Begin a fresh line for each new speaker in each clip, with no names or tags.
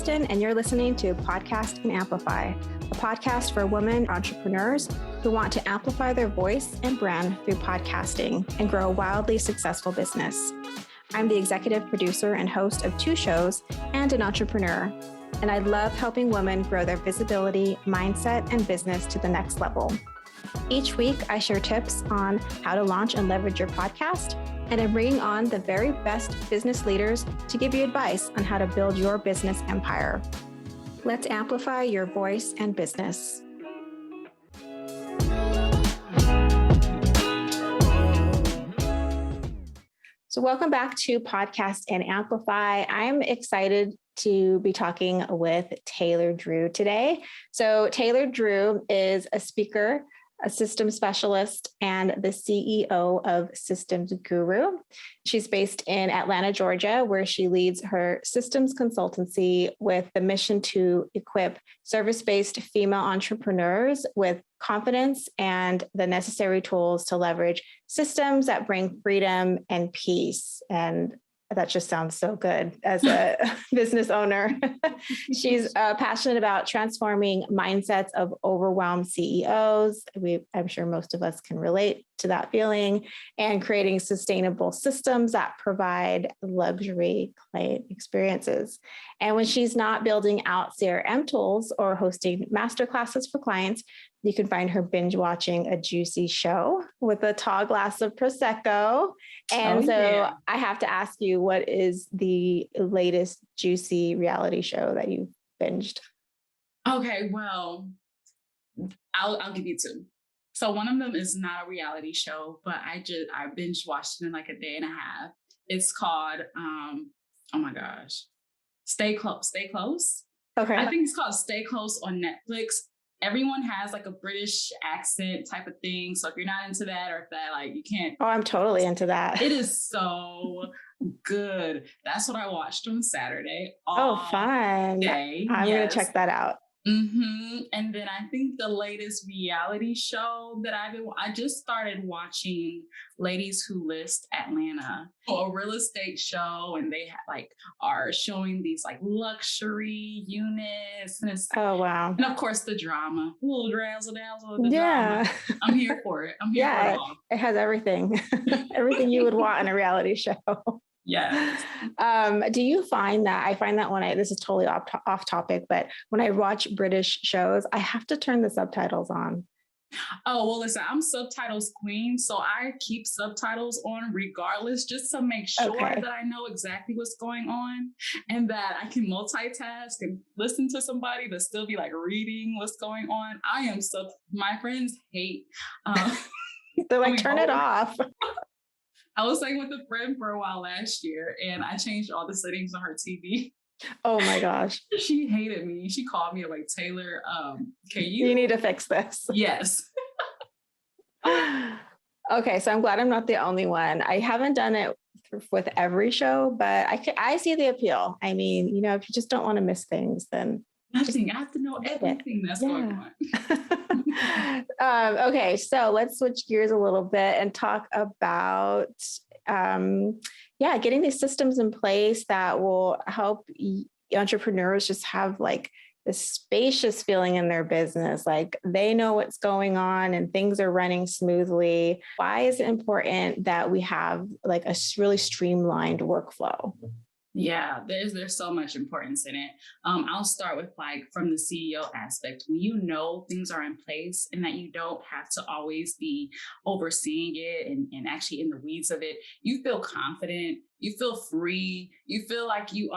Kristen, and you're listening to Podcast and Amplify, a podcast for women entrepreneurs who want to amplify their voice and brand through podcasting and grow a wildly successful business. I'm the executive producer and host of 2 shows and an entrepreneur, and I love helping women grow their visibility, mindset, and business to the next level. Each week, I share tips on how to launch and leverage your podcast, and I'm bringing on the very best business leaders to give you advice on how to build your business empire. Let's amplify your voice and business. So welcome back to Podcast and Amplify. I'm excited to be talking with Taylor Drew today. So Taylor Drew is a speaker, a systems specialist, and the CEO of Systems Guru. She's based in Atlanta, Georgia, where she leads her systems consultancy with the mission to equip service-based female entrepreneurs with confidence and the necessary tools to leverage systems that bring freedom and peace. And that just sounds so good as a business owner. She's passionate about transforming mindsets of overwhelmed CEOs. I'm sure most of us can relate to that feeling, and creating sustainable systems that provide luxury client experiences. And when she's not building out CRM tools or hosting masterclasses for clients, you can find her binge watching a juicy show with a tall glass of Prosecco. And I have to ask you, what is the latest juicy reality show that you binged?
Okay, well, I'll give you 2. So one of them is not a reality show, but I binge watched it in like a day and a half. It's called, oh my gosh, Stay Close.
Okay.
I think it's called Stay Close on Netflix. Everyone has like a British accent type of thing. So if you're not into that, or if that, like, you can't.
Oh, I'm totally into that.
It is so good. That's what I watched on Saturday.
Fun.
Day.
I'm going to check that out.
And then I think the latest reality show that I just started watching Ladies Who List Atlanta, a real estate show, and they are showing these like luxury units, and
oh wow,
and of course the drama, a little razzle dazzle,
yeah,
drama. I'm here for it. For it all.
It has everything, everything you would want in a reality show.
Yes.
Do you find that, I find that when this is totally off topic, but when I watch British shows, I have to turn the subtitles on.
Oh, well, listen, I'm subtitles queen. So I keep subtitles on regardless, just to make sure that I know exactly what's going on and that I can multitask and listen to somebody but still be like reading what's going on. My friends hate.
They're like, turn it off.
I was staying with a friend for a while last year, and I changed all the settings on her TV.
Oh my gosh.
She hated me. She called me like, Taylor,
you need to fix this.
Yes.
Okay. So I'm glad I'm not the only one. I haven't done it with every show, but I see the appeal. I mean, if you just don't want to miss things, then
I have to know everything that's going
on. Okay, so let's switch gears a little bit and talk about, getting these systems in place that will help entrepreneurs just have like this spacious feeling in their business, like they know what's going on and things are running smoothly. Why is it important that we have like a really streamlined workflow?
Yeah, there's so much importance in it. I'll start with from the CEO aspect. When you know things are in place and that you don't have to always be overseeing it and actually in the weeds of it, you feel confident, you feel free, you feel like you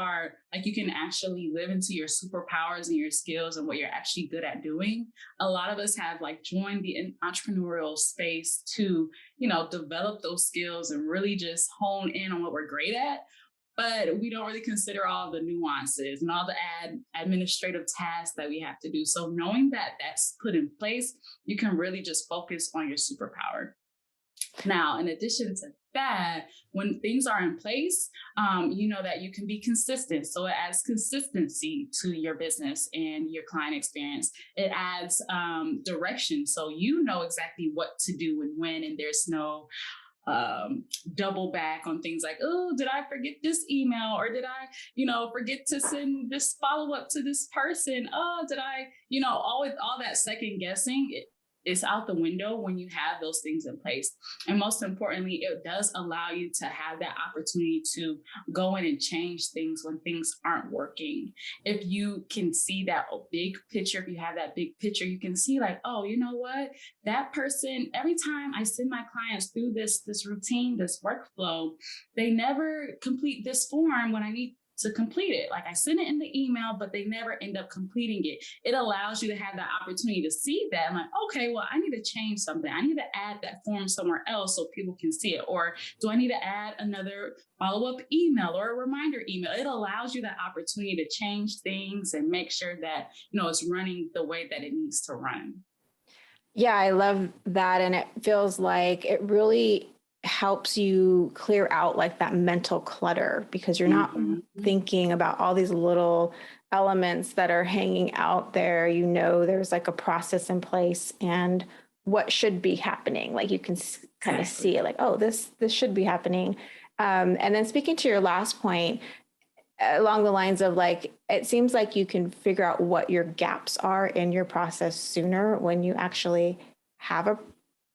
can actually live into your superpowers and your skills and what you're actually good at doing. A lot of us have joined the entrepreneurial space to, develop those skills and really just hone in on what we're great at. But we don't really consider all the nuances and all the administrative tasks that we have to do. So knowing that that's put in place, you can really just focus on your superpower. Now, in addition to that, when things are in place, you know that you can be consistent. So it adds consistency to your business and your client experience. It adds direction. So you know exactly what to do and when, and there's no double back on things like, oh, did I forget this email? Or did I, forget to send this follow up to this person? Oh, did I, always all that second guessing. It's out the window when you have those things in place. And most importantly, it does allow you to have that opportunity to go in and change things when things aren't working. If you can see that big picture, if you have that big picture, you can see like, oh, you know what? That person, every time I send my clients through this routine, this workflow, they never complete this form when I need to complete it. Like I send it in the email, but they never end up completing it. It allows you to have the opportunity to see that. I'm like, okay, well, I need to change something. I need to add that form somewhere else so people can see it. Or do I need to add another follow-up email or a reminder email? It allows you that opportunity to change things and make sure that, it's running the way that it needs to run.
Yeah, I love that. And it feels like it really helps you clear out like that mental clutter because you're not thinking about all these little elements that are hanging out there. There's like a process in place and what should be happening. Like you can kind of see it like, oh, this should be happening. And then speaking to your last point, along the lines of like, it seems like you can figure out what your gaps are in your process sooner when you actually have a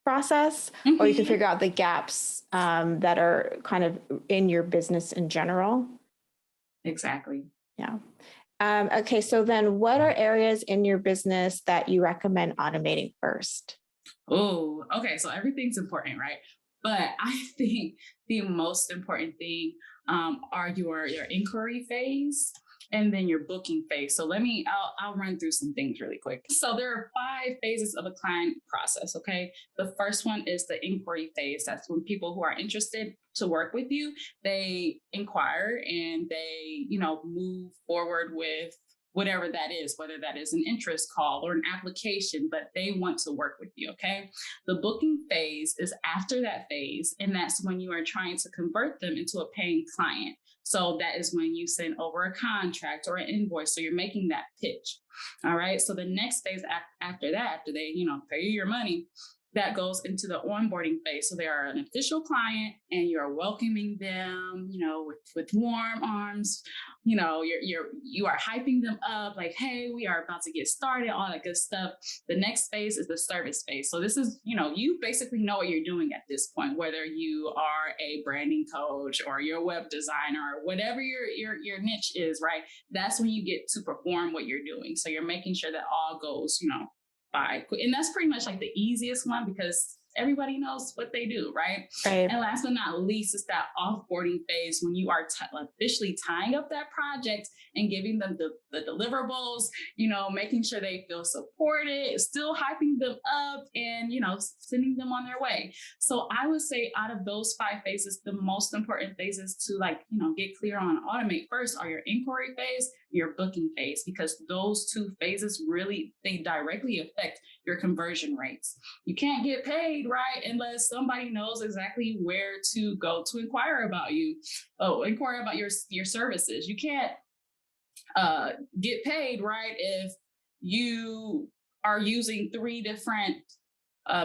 process, or you can figure out the gaps that are kind of in your business in general.
Exactly.
Yeah. Okay. So then what are areas in your business that you recommend automating first?
Oh, okay. So everything's important, right? But I think the most important thing are your inquiry phase and then your booking phase. So I'll run through some things really quick. So there are 5 phases of a client process, okay? The first one is the inquiry phase. That's when people who are interested to work with you, they inquire and they, move forward with whatever that is, whether that is an interest call or an application, but they want to work with you, okay? The booking phase is after that phase, and that's when you are trying to convert them into a paying client. So that is when you send over a contract or an invoice. So you're making that pitch. All right. So the next phase after that, after they, pay you your money, that goes into the onboarding phase. So they are an official client and you're welcoming them, with warm arms. You are hyping them up like, hey, we are about to get started, all that good stuff. The next phase is the service phase. So this is, you basically know what you're doing at this point, whether you are a branding coach or you're a web designer or whatever your niche is, right? That's when you get to perform what you're doing. So you're making sure that all goes, and that's pretty much like the easiest one because everybody knows what they do, right? And last but not least is that offboarding phase when you are officially tying up that project and giving them the deliverables, making sure they feel supported, still hyping them up and, sending them on their way. So I would say out of those 5 phases, the most important phases to get clear on automate first are your inquiry phase, your booking phase, because those 2 phases they directly affect your conversion rates. You can't get paid, right, unless somebody knows exactly where to go to inquire about you. Inquire about your services. You can't get paid, right, if you are using 3 different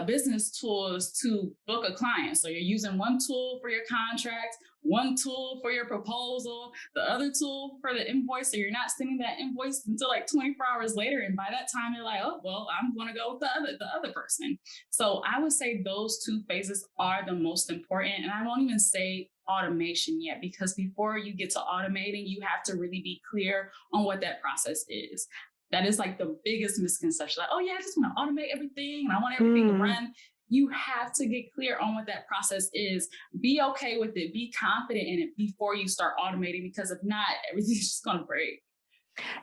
business tools to book a client. So you're using one tool for your contract, one tool for your proposal, the other tool for the invoice. So you're not sending that invoice until like 24 hours later. And by that time you're like, oh, well, I'm going to go with the other person. So I would say those 2 phases are the most important. And I won't even say automation yet, because before you get to automating, you have to really be clear on what that process is. That is like the biggest misconception. Like, oh yeah, I just want to automate everything and I want everything to run. You have to get clear on what that process is. Be okay with it. Be confident in it before you start automating, because if not, everything's just going to break.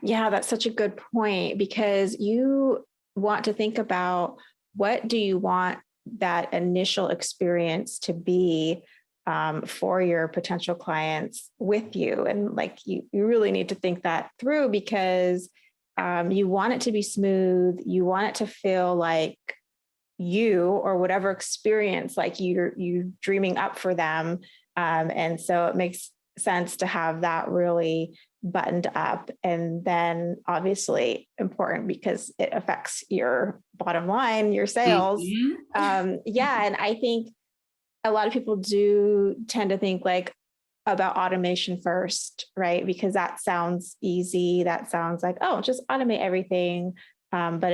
Yeah, that's such a good point, because you want to think about what do you want that initial experience to be for your potential clients with you. And like, you really need to think that through, because you want it to be smooth. You want it to feel like you, or whatever experience like you're dreaming up for them. And so it makes sense to have that really buttoned up. And then obviously important because it affects your bottom line, your sales. And I think a lot of people do tend to think like about automation first, right? Because that sounds easy. That sounds like, oh, just automate everything. But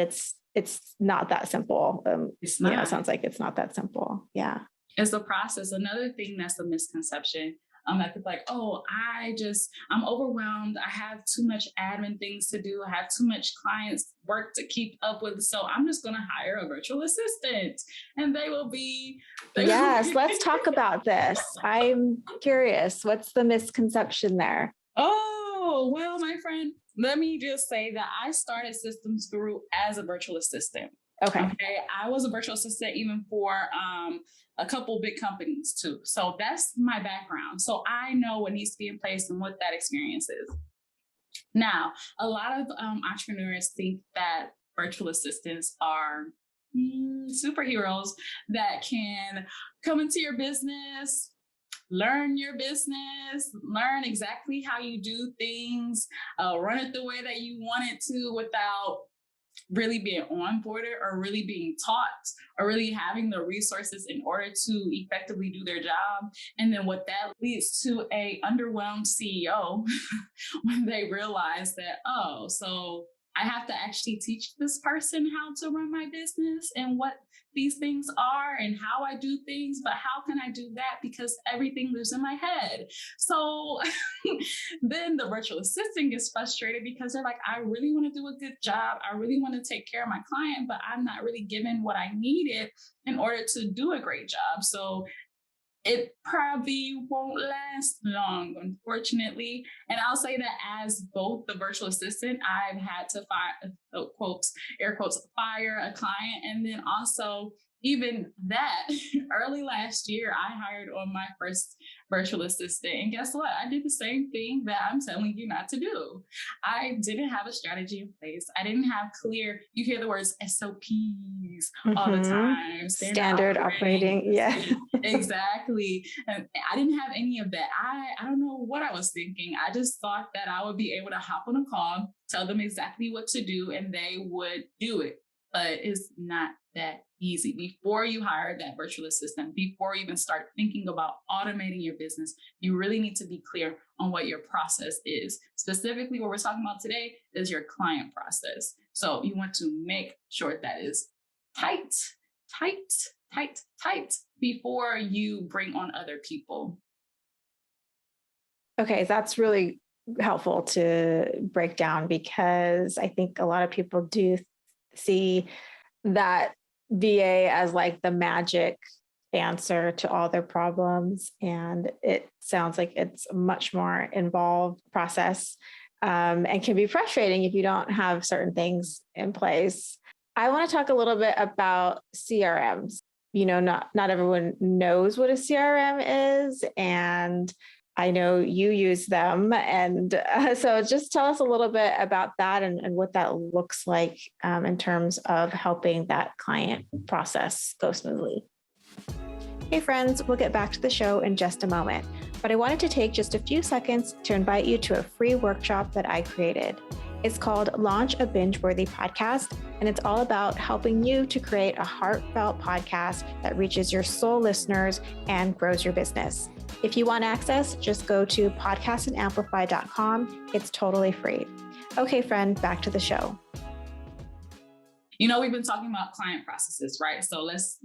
it's not that simple.
It's not.
It sounds like it's not that simple. Yeah.
It's the process. Another thing that's a misconception. That people like, oh, I'm overwhelmed. I have too much admin things to do. I have too much clients work to keep up with. So I'm just going to hire a virtual assistant and they will be.
Yes, let's talk about this. I'm curious. What's the misconception there?
Oh, well, my friend, let me just say that I started Systems Guru as a virtual assistant.
Okay.
I was a virtual assistant even for a couple big companies too. So that's my background. So I know what needs to be in place and what that experience is. Now, a lot of entrepreneurs think that virtual assistants are superheroes that can come into your business, learn your business, learn exactly how you do things, run it the way that you want it to without really being onboarded or really being taught or really having the resources in order to effectively do their job. And then what that leads to a underwhelmed CEO when they realize that, oh, so I have to actually teach this person how to run my business and what these things are and how I do things, but how can I do that? Because everything lives in my head. So then the virtual assistant gets frustrated because they're like, I really want to do a good job. I really want to take care of my client, but I'm not really given what I needed in order to do a great job. So it probably won't last long, unfortunately. And I'll say that as both the virtual assistant, I've had to fire, quotes, air quotes, fire a client. And then also even that early last year, I hired on my first virtual assistant. And guess what? I did the same thing that I'm telling you not to do. I didn't have a strategy in place. I didn't have clear, you hear the words SOPs all the time.
Standard operating. Yeah.
Exactly. And I didn't have any of that. I don't know what I was thinking. I just thought that I would be able to hop on a call, tell them exactly what to do, and they would do it. But it's not that easy. Before you hire that virtual assistant, before you even start thinking about automating your business, you really need to be clear on what your process is. Specifically, what we're talking about today is your client process. So you want to make sure that is tight before you bring on other people.
Okay, that's really helpful to break down because I think a lot of people do see that VA as like the magic answer to all their problems. And it sounds like it's a much more involved process and can be frustrating if you don't have certain things in place. I want to talk a little bit about CRMs. You know, not everyone knows what a CRM is, and I know you use them. And so just tell us a little bit about that and what that looks like in terms of helping that client process go smoothly. Hey friends, we'll get back to the show in just a moment, but I wanted to take just a few seconds to invite you to a free workshop that I created. It's called Launch a Binge-Worthy Podcast, and it's all about helping you to create a heartfelt podcast that reaches your soul listeners and grows your business. If you want access, just go to podcastandamplify.com. It's totally free. Okay, friend, back to the show.
You know, we've been talking about client processes, right? So let's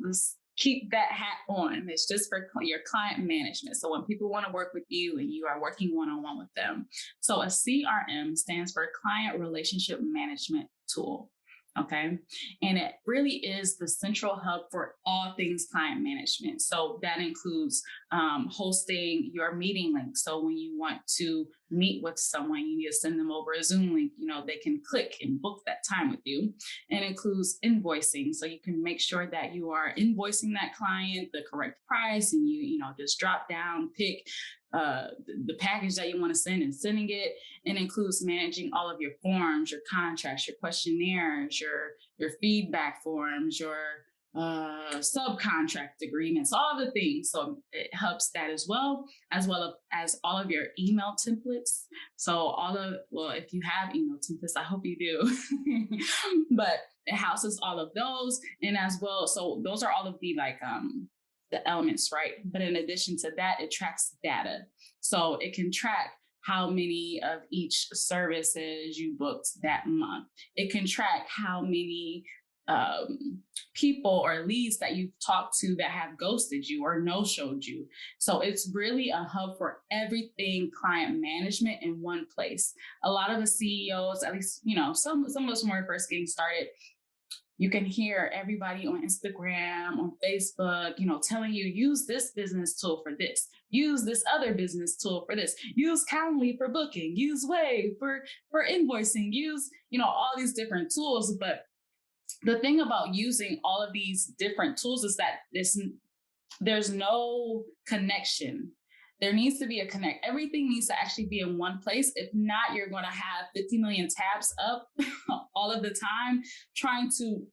keep that hat on. It's just for your client management. So when people want to work with you and you are working one-on-one with them. So a CRM stands for Client Relationship Management Tool. Okay. And it really is the central hub for all things client management. So that includes hosting your meeting link. So when you want to meet with someone, you need to send them over a Zoom link, you know, they can click and book that time with you. And it includes invoicing. So you can make sure that you are invoicing that client the correct price and you know, just drop down, pick the package that you want to send and sending it. It includes managing all of your forms, your contracts, your questionnaires, your feedback forms, your subcontract agreements, all the things. So it helps that as well as all of your email templates. So if you have email templates, I hope you do, but it houses all of those. And as well, so those are all of the the elements, right? But in addition to that, it tracks data. So it can track how many of each services you booked that month. It can track how many people or leads that you've talked to that have ghosted you or no-showed you. So it's really a hub for everything client management in one place. A lot of the CEOs, at least, some of us when we're first getting started, you can hear everybody on Instagram, on Facebook, telling you, use this business tool for this, use this other business tool for this, use Calendly for booking, use Wave for invoicing, use, all these different tools. But the thing about using all of these different tools is that there's no connection. There needs to be a connect. Everything needs to actually be in one place. If not, you're going to have 50 million tabs up all of the time trying to,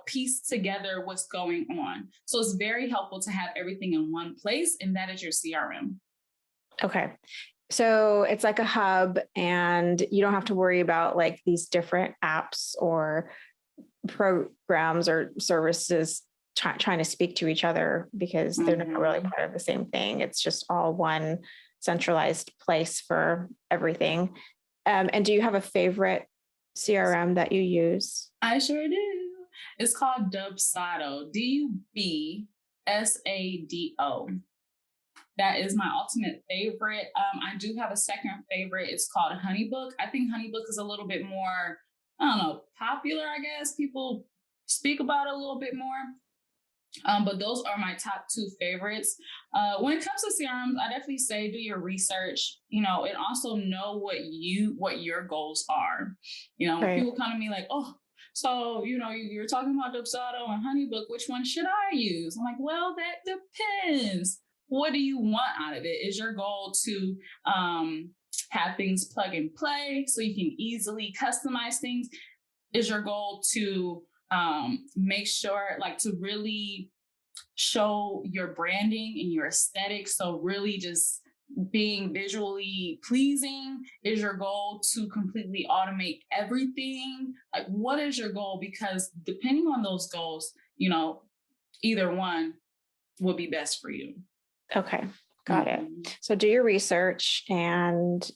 piece together what's going on. So it's very helpful to have everything in one place, and that is your CRM.
Okay. So it's like a hub, and you don't have to worry about like these different apps or programs or services trying to speak to each other because they're not really part of the same thing. It's just all one centralized place for everything. And do you have a favorite CRM that you use?
I sure do. It's called Dubsado, DUBSADO. That is my ultimate favorite. I do have a second favorite. It's called HoneyBook. I think HoneyBook is a little bit more, popular, I guess. People speak about it a little bit more. But those are my top two favorites. When it comes to CRMs, I definitely say do your research, and also know what your goals are. When people come to me like, oh, so, you're talking about Dubsado and HoneyBook, which one should I use? I'm like, well, that depends. What do you want out of it? Is your goal to have things plug and play so you can easily customize things? Is your goal to make sure to really show your branding and your aesthetic? So really just being visually pleasing? Is your goal to completely automate everything? What is your goal? Because depending on those goals, either one will be best for you.
Okay. Got it. So do your research, and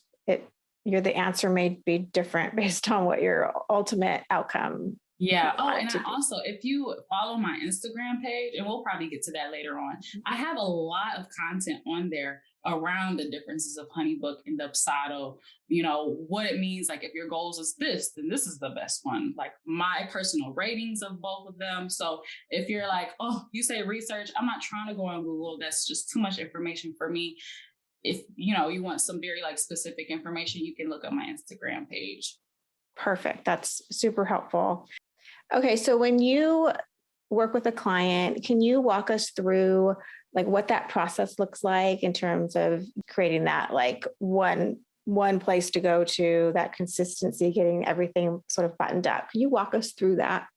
the answer may be different based on what your ultimate outcome.
Yeah. Oh, and also, if you follow my Instagram page, and we'll probably get to that later on, I have a lot of content on there around the differences of HoneyBook and Dubsado, what it means. Like if your goals is this, then this is the best one. Like my personal ratings of both of them. So if you're like, oh, you say research, I'm not trying to go on Google. That's just too much information for me. If, you want some very specific information, you can look at my Instagram page.
Perfect. That's super helpful. Okay. So when you work with a client, can you walk us through what that process looks like in terms of creating that one place to go to, that consistency, getting everything sort of buttoned up? Can you walk us through that?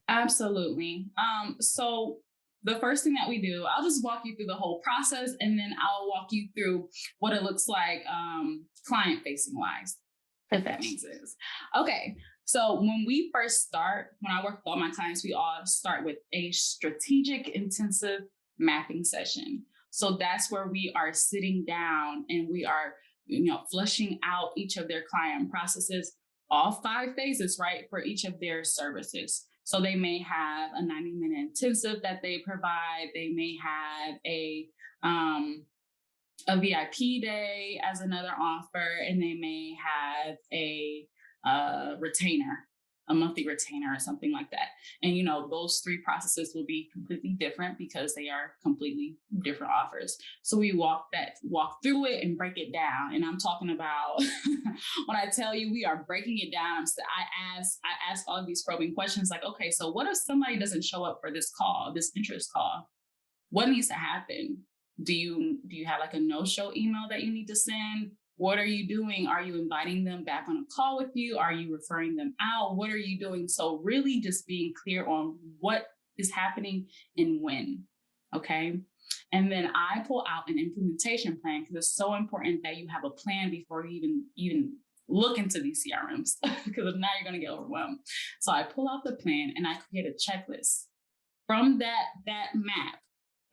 Absolutely. So the first thing that we do, I'll just walk you through the whole process, and then I'll walk you through what it looks like client facing wise, if that makes sense. Okay. So when we first start, when I work with all my clients, we all start with a strategic intensive mapping session. So that's where we are sitting down and we are, fleshing out each of their client processes, all 5 phases, right, for each of their services. So they may have a 90-minute intensive that they provide. They may have a VIP day as another offer, and they may have a retainer, a monthly retainer or something like that. And, those 3 processes will be completely different because they are completely different offers. So we walk through it and break it down. And I'm talking about when I tell you we are breaking it down, I ask all of these probing questions like, okay, so what if somebody doesn't show up for this call, this interest call? What needs to happen? Do you have a no-show email that you need to send? What are you doing? Are you inviting them back on a call with you? Are you referring them out? What are you doing? So really just being clear on what is happening and when, okay? And then I pull out an implementation plan because it's so important that you have a plan before you even look into these CRMs because if not, you're going to get overwhelmed. So I pull out the plan and I create a checklist from that map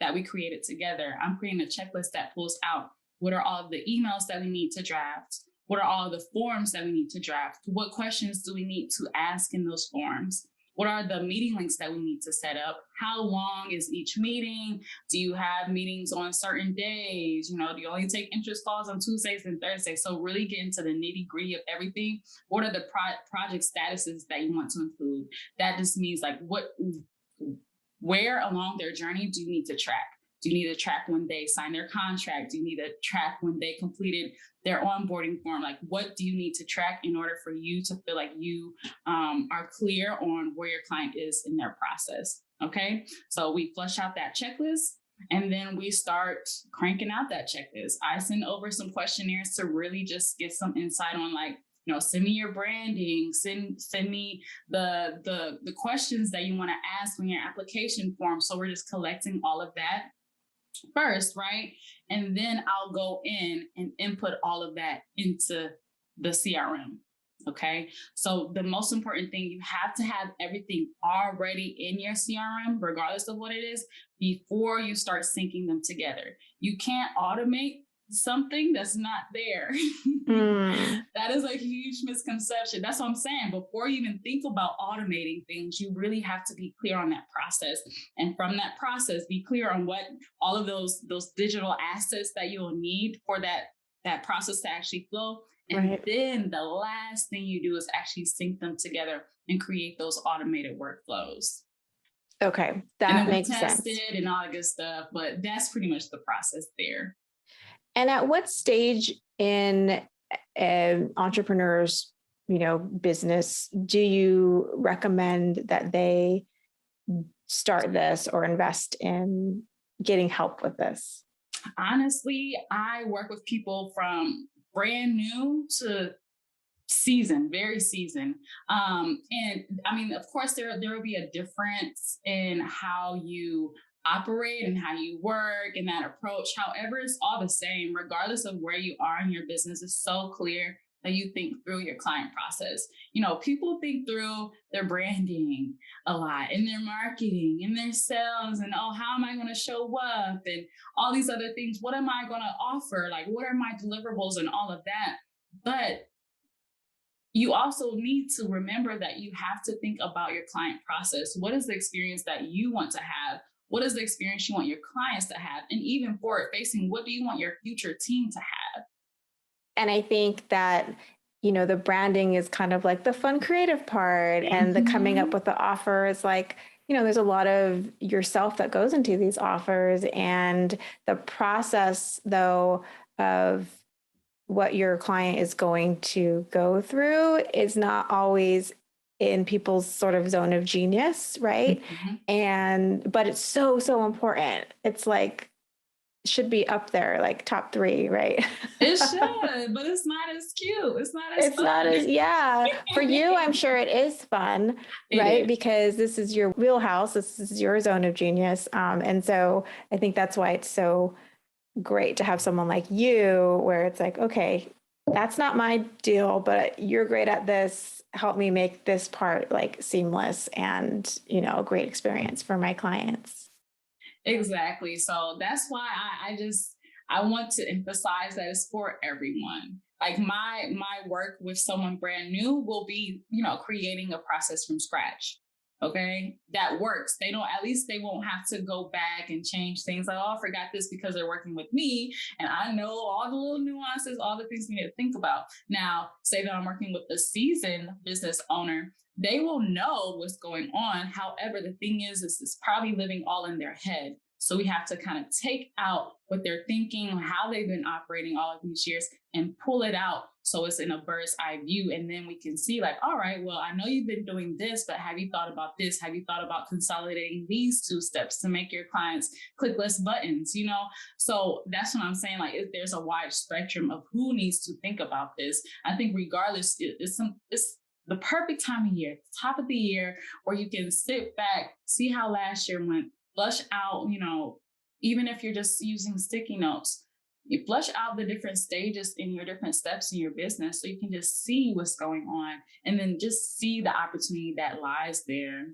that we created together. I'm creating a checklist that pulls out what are all of the emails that we need to draft? What are all the forms that we need to draft? What questions do we need to ask in those forms? What are the meeting links that we need to set up? How long is each meeting? Do you have meetings on certain days? Do you only take interest calls on Tuesdays and Thursdays? So really get into the nitty gritty of everything. What are the project statuses that you want to include? That just means like where along their journey do you need to track? Do you need to track when they sign their contract? Do you need to track when they completed their onboarding form? Like, what do you need to track in order for you to feel like you are clear on where your client is in their process? Okay, so we flush out that checklist and then we start cranking out that checklist. I send over some questionnaires to really just get some insight on like, send me your branding, send me the questions that you want to ask on your application form. So we're just collecting all of that first, right? And then I'll go in and input all of that into the CRM. Okay. So the most important thing, you have to have everything already in your CRM, regardless of what it is, before you start syncing them together. You can't automate something that's not there. That is a huge misconception. That's what I'm saying. Before you even think about automating things, you really have to be clear on that process. And from that process, be clear on what all of those digital assets that you'll need for that process to actually flow. And then the last thing you do is actually sync them together and create those automated workflows.
Okay, that makes sense.
Test it and all that good stuff, but that's pretty much the process there.
And at what stage in an entrepreneur's, business do you recommend that they start this or invest in getting help with this?
Honestly, I work with people from brand new to very seasoned. And I mean, of course, there will be a difference in how you operate and how you work and that approach. However, it's all the same, regardless of where you are in your business. It's so clear that you think through your client process. People think through their branding a lot, in their marketing, in their sales, and how am I going to show up and all these other things? What am I going to offer? Like, what are my deliverables and all of that? But you also need to remember that you have to think about your client process. What is the experience that you want to have? What is the experience you want your clients to have? And even forward facing, what do you want your future team to have?
And I think that, the branding is kind of like the fun creative part, and the coming up with the offer is like, there's a lot of yourself that goes into these offers, and the process though of what your client is going to go through is not always in people's sort of zone of genius, right? But it's so, so important. It's like, should be up there, like top 3, right?
It should, but it's not as cute. It's not as
yeah. For you, I'm sure it is fun, right? Because this is your wheelhouse. This is your zone of genius. And so I think that's why it's so great to have someone like you, where it's like, okay, that's not my deal, but you're great at this. Help me make this part like seamless and, a great experience for my clients.
Exactly. So that's why I want to emphasize that it's for everyone. Like my work with someone brand new will be, creating a process from scratch. Okay. That works. They won't have to go back and change things. Like, I forgot this, because they're working with me and I know all the little nuances, all the things we need to think about. Now, say that I'm working with a seasoned business owner, they will know what's going on. However, the thing is it's probably living all in their head. So we have to kind of take out what they're thinking, how they've been operating all of these years, and pull it out so it's in a bird's eye view. And then we can see like, all right, well, I know you've been doing this, but have you thought about this? Have you thought about consolidating these 2 steps to make your clients click less buttons, So that's what I'm saying. Like, there's a wide spectrum of who needs to think about this. I think regardless, it's the perfect time of year, top of the year, where you can sit back, see how last year went, flush out, even if you're just using sticky notes, you flush out the different stages in your different steps in your business so you can just see what's going on and then just see the opportunity that lies there.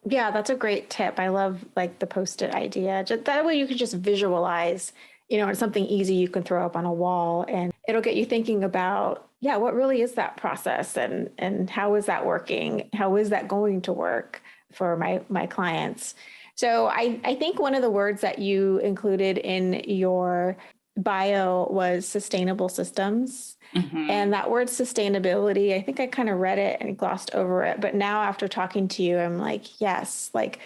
Yeah, that's a great tip. I love like the post-it idea. Just, that way you could just visualize, it's something easy you can throw up on a wall and it'll get you thinking about, yeah, what really is that process and how is that working? How is that going to work for my clients? So I think one of the words that you included in your bio was sustainable systems. And that word sustainability, I think I kind of read it and glossed over it. But now after talking to you, I'm like, yes, like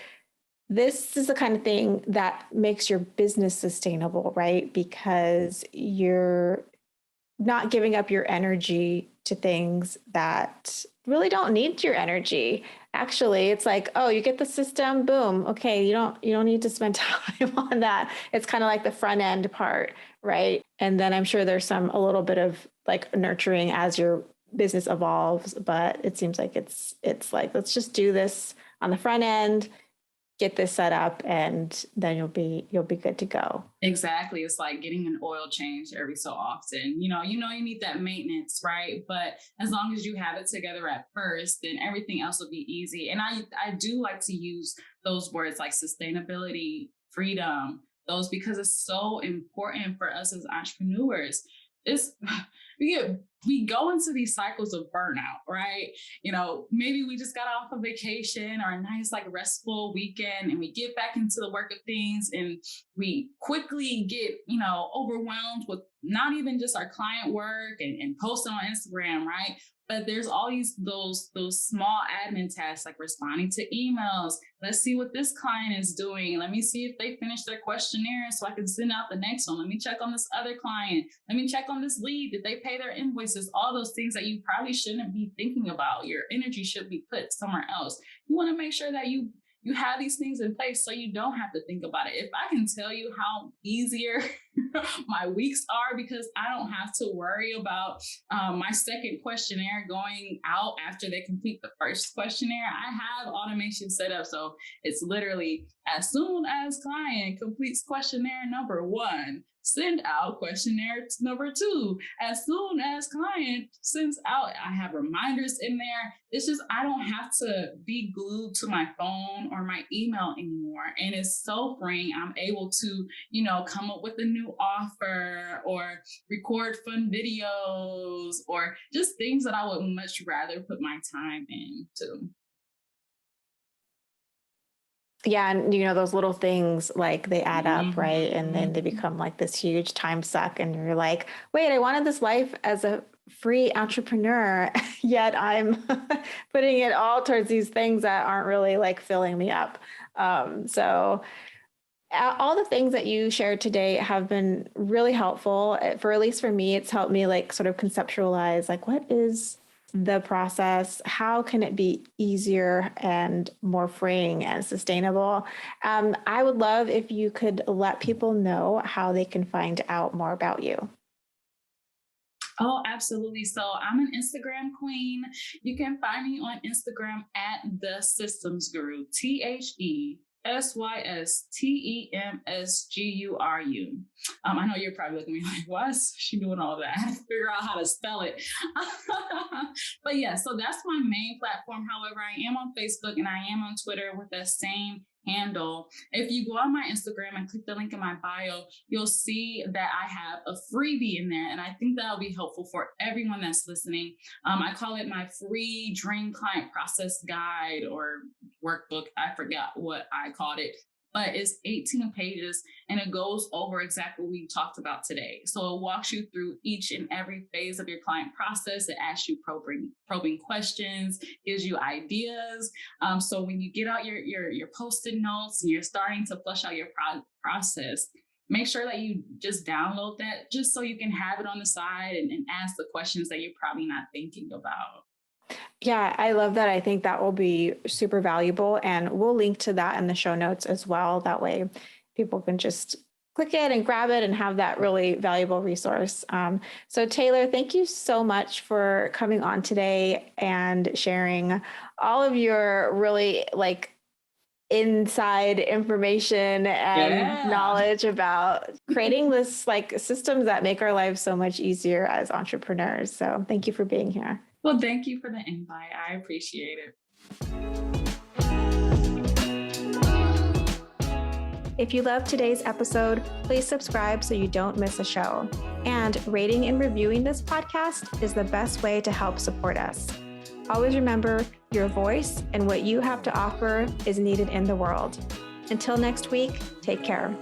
this is the kind of thing that makes your business sustainable, right? Because you're not giving up your energy to things that really don't need your energy. Actually, it's like, oh, you get the system, boom. Okay, you don't need to spend time on that. It's kind of like the front end part, right? And then I'm sure there's a little bit of like nurturing as your business evolves, but it seems like it's like, let's just do this on the front end, get this set up, and then you'll be good to go.
Exactly. It's like getting an oil change every so often. You need that maintenance, right? But as long as you have it together at first, then everything else will be easy. And I do like to use those words like sustainability, freedom, those, because it's so important for us as entrepreneurs. It's we go into these cycles of burnout, right? Maybe we just got off a vacation or a nice like restful weekend and we get back into the work of things and we quickly get, overwhelmed with not even just our client work and posting on Instagram, right? But there's always those small admin tasks like responding to emails. Let's see what this client is doing. Let me see if they finished their questionnaire so I can send out the next one. Let me check on this other client. Let me check on this lead. Did they pay their invoices? All those things that you probably shouldn't be thinking about. Your energy should be put somewhere else. You want to make sure that you have these things in place so you don't have to think about it. If I can tell you how easier my weeks are because I don't have to worry about my second questionnaire going out after they complete the first questionnaire, I have automation set up. So it's literally as soon as client completes questionnaire number 1, send out questionnaire number 2. As soon as client sends out, I have reminders in there. It's just, I don't have to be glued to my phone or my email anymore. And it's so freeing. I'm able to, come up with a new offer or record fun videos or just things that I would much rather put my time into.
Yeah. And those little things, like they add up, right? And then they become like this huge time suck. And you're like, wait, I wanted this life as a free entrepreneur, yet I'm putting it all towards these things that aren't really like filling me up. So all the things that you shared today have been really helpful. For at least for me, it's helped me like sort of conceptualize like, what is the process? How can it be easier and more freeing and sustainable? I would love if you could let people know how they can find out more about you.
Oh, absolutely. So I'm an Instagram queen. You can find me on Instagram at The Systems Guru, TheSystemsGuru. I know you're probably looking at me like, why is she doing all that? I have to figure out how to spell it. But yeah, so that's my main platform. However, I am on Facebook and I am on Twitter with that same handle. If you go on my Instagram and click the link in my bio, you'll see that I have a freebie in there. And I think that'll be helpful for everyone that's listening. I call it my free dream client process guide or workbook. I forgot what I called it, but it's 18 pages and it goes over exactly what we talked about today. So it walks you through each and every phase of your client process. It asks you probing questions, gives you ideas. So when you get out your Post-it notes and you're starting to flush out your process, make sure that you just download that just so you can have it on the side and ask the questions that you're probably not thinking about.
Yeah, I love that. I think that will be super valuable. And we'll link to that in the show notes as well. That way people can just click it and grab it and have that really valuable resource. So Taylor, thank you so much for coming on today and sharing all of your really like inside information and knowledge about creating this like systems that make our lives so much easier as entrepreneurs. So thank you for being here.
Well, thank you for the invite. I appreciate it.
If you loved today's episode, please subscribe so you don't miss a show. And rating and reviewing this podcast is the best way to help support us. Always remember, your voice and what you have to offer is needed in the world. Until next week, take care.